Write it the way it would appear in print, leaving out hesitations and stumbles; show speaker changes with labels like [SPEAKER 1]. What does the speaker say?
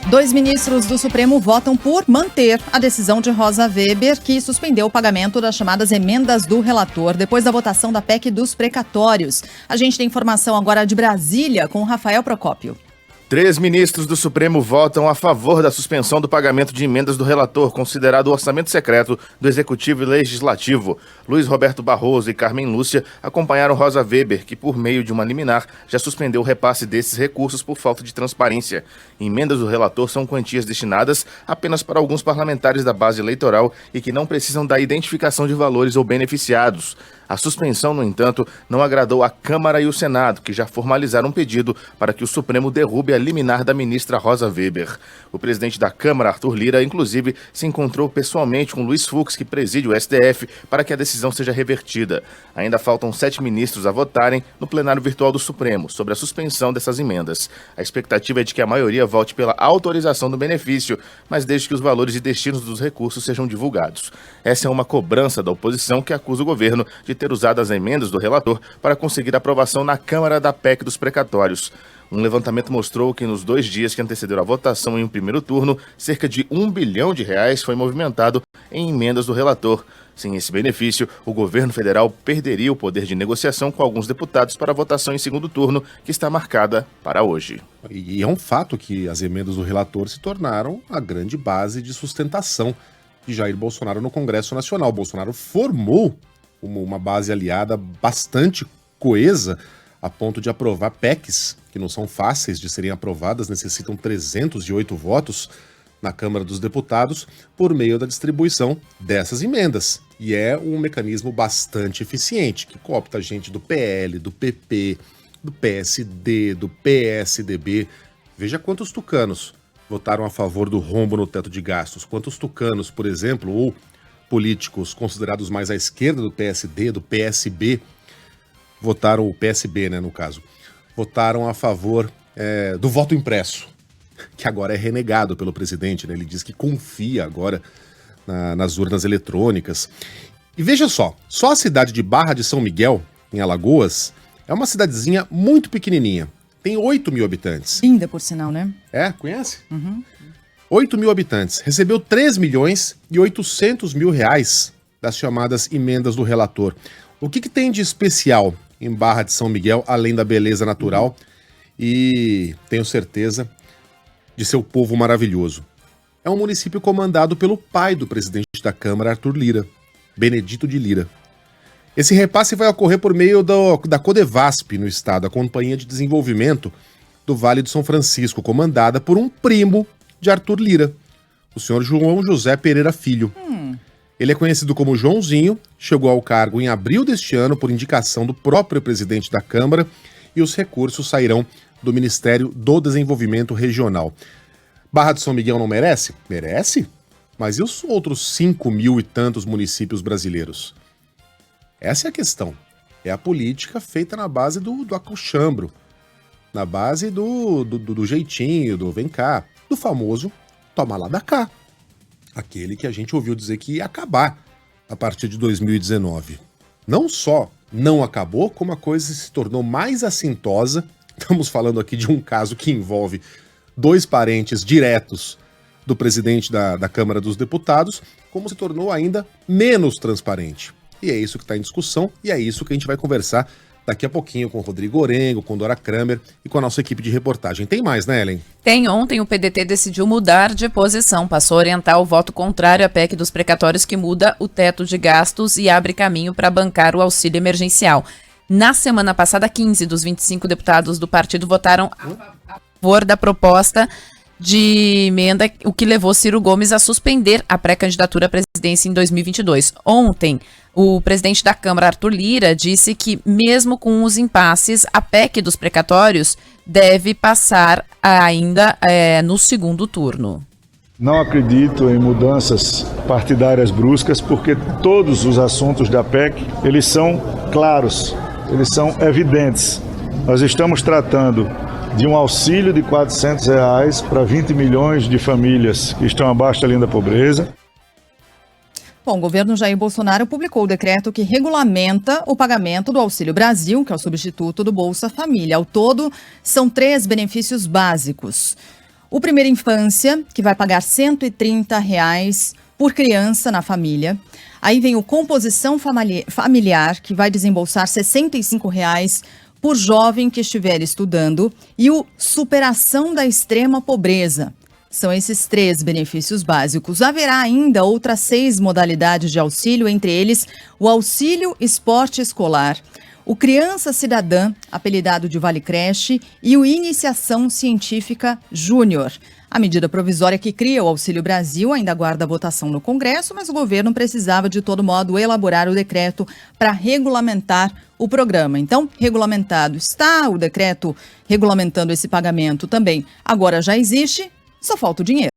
[SPEAKER 1] Dois ministros do Supremo votam por manter a decisão de Rosa Weber, que suspendeu o pagamento das chamadas emendas do relator, depois da votação da PEC dos precatórios. A gente tem informação agora de Brasília, com Rafael Procópio.
[SPEAKER 2] 3 ministros do Supremo votam a favor da suspensão do pagamento de emendas do relator, considerado orçamento secreto do Executivo e Legislativo. Luiz Roberto Barroso e Carmen Lúcia acompanharam Rosa Weber, que por meio de uma liminar já suspendeu o repasse desses recursos por falta de transparência. Emendas do relator são quantias destinadas apenas para alguns parlamentares da base eleitoral e que não precisam da identificação de valores ou beneficiados. A suspensão, no entanto, não agradou a Câmara e o Senado, que já formalizaram um pedido para que o Supremo derrube a liminar da ministra Rosa Weber. O presidente da Câmara, Arthur Lira, inclusive, se encontrou pessoalmente com Luiz Fux, que preside o STF, para que a decisão seja revertida. Ainda faltam 7 ministros a votarem no plenário virtual do Supremo sobre a suspensão dessas emendas. A expectativa é de que a maioria vote pela autorização do benefício, mas desde que os valores e destinos dos recursos sejam divulgados. Essa é uma cobrança da oposição que acusa o governo de ter usado as emendas do relator para conseguir aprovação na Câmara da PEC dos precatórios. Um levantamento mostrou que nos 2 dias que antecederam a votação em um primeiro turno, cerca de R$1 bilhão foi movimentado em emendas do relator. Sem esse benefício, o governo federal perderia o poder de negociação com alguns deputados para a votação em segundo turno, que está marcada para hoje.
[SPEAKER 3] E é um fato que as emendas do relator se tornaram a grande base de sustentação de Jair Bolsonaro no Congresso Nacional. Bolsonaro formou uma base aliada bastante coesa a ponto de aprovar PECs, que não são fáceis de serem aprovadas, necessitam 308 votos na Câmara dos Deputados por meio da distribuição dessas emendas. E é um mecanismo bastante eficiente, que coopta gente do PL, do PP, do PSD, do PSDB. Veja quantos tucanos votaram a favor do rombo no teto de gastos. Quantos tucanos, por exemplo, ou políticos considerados mais à esquerda do PSD, do PSB, votaram, o PSB, né, no caso, votaram a favor do voto impresso, que agora é renegado pelo presidente, né? Ele diz que confia agora nas urnas eletrônicas. E veja só a cidade de Barra de São Miguel, em Alagoas, é uma cidadezinha muito pequenininha, tem 8 mil habitantes.
[SPEAKER 1] Linda, por sinal, né?
[SPEAKER 3] É, conhece?
[SPEAKER 1] Uhum.
[SPEAKER 3] 8 mil habitantes, recebeu 3 milhões e 800 mil reais das chamadas emendas do relator. O que tem de especial em Barra de São Miguel, além da beleza natural e, tenho certeza, de seu povo maravilhoso? É um município comandado pelo pai do presidente da Câmara, Arthur Lira, Benedito de Lira. Esse repasse vai ocorrer por meio da Codevasp no estado, a Companhia de Desenvolvimento do Vale do São Francisco, comandada por um primo de Arthur Lira, o senhor João José Pereira Filho. Ele é conhecido como Joãozinho, chegou ao cargo em abril deste ano por indicação do próprio presidente da Câmara e os recursos sairão do Ministério do Desenvolvimento Regional. Barra de São Miguel não merece? Merece? Mas e os outros 5 mil e tantos municípios brasileiros? Essa é a questão. É a política feita na base do acolchambro, na base do jeitinho, do vem cá, do famoso toma lá da cá. Aquele que a gente ouviu dizer que ia acabar a partir de 2019. Não só não acabou, como a coisa se tornou mais assintosa. Estamos falando aqui de um caso que envolve 2 parentes diretos do presidente da Câmara dos Deputados, como se tornou ainda menos transparente. E é isso que está em discussão, e é isso que a gente vai conversar daqui a pouquinho com o Rodrigo Orengo, com Dora Kramer e com a nossa equipe de reportagem. Tem mais, né, Ellen?
[SPEAKER 4] Tem. Ontem o PDT decidiu mudar de posição, passou a orientar o voto contrário à PEC dos precatórios, que muda o teto de gastos e abre caminho para bancar o auxílio emergencial. Na semana passada, 15 dos 25 deputados do partido votaram a favor da proposta de emenda, o que levou Ciro Gomes a suspender a pré-candidatura à presidência em 2022. Ontem, o presidente da Câmara, Arthur Lira, disse que, mesmo com os impasses, a PEC dos precatórios deve passar ainda no segundo turno.
[SPEAKER 5] Não acredito em mudanças partidárias bruscas, porque todos os assuntos da PEC, eles são claros, eles são evidentes. Nós estamos tratando de um auxílio de R$400 para 20 milhões de famílias que estão abaixo da linha da pobreza.
[SPEAKER 1] Bom, o governo Jair Bolsonaro publicou o decreto que regulamenta o pagamento do Auxílio Brasil, que é o substituto do Bolsa Família. Ao todo, são 3 benefícios básicos. O Primeira Infância, que vai pagar R$ 130 por criança na família. Aí vem o Composição Familiar, que vai desembolsar R$ 65 por jovem que estiver estudando. E o Superação da Extrema Pobreza. São esses 3 benefícios básicos. Haverá ainda outras 6 modalidades de auxílio, entre eles o Auxílio Esporte Escolar, o Criança Cidadã, apelidado de Vale Creche, e o Iniciação Científica Júnior. A medida provisória que cria o Auxílio Brasil ainda aguarda votação no Congresso, mas o governo precisava, de todo modo, elaborar o decreto para regulamentar o programa. Então, regulamentado está, o decreto regulamentando esse pagamento também agora já existe, só falta o dinheiro.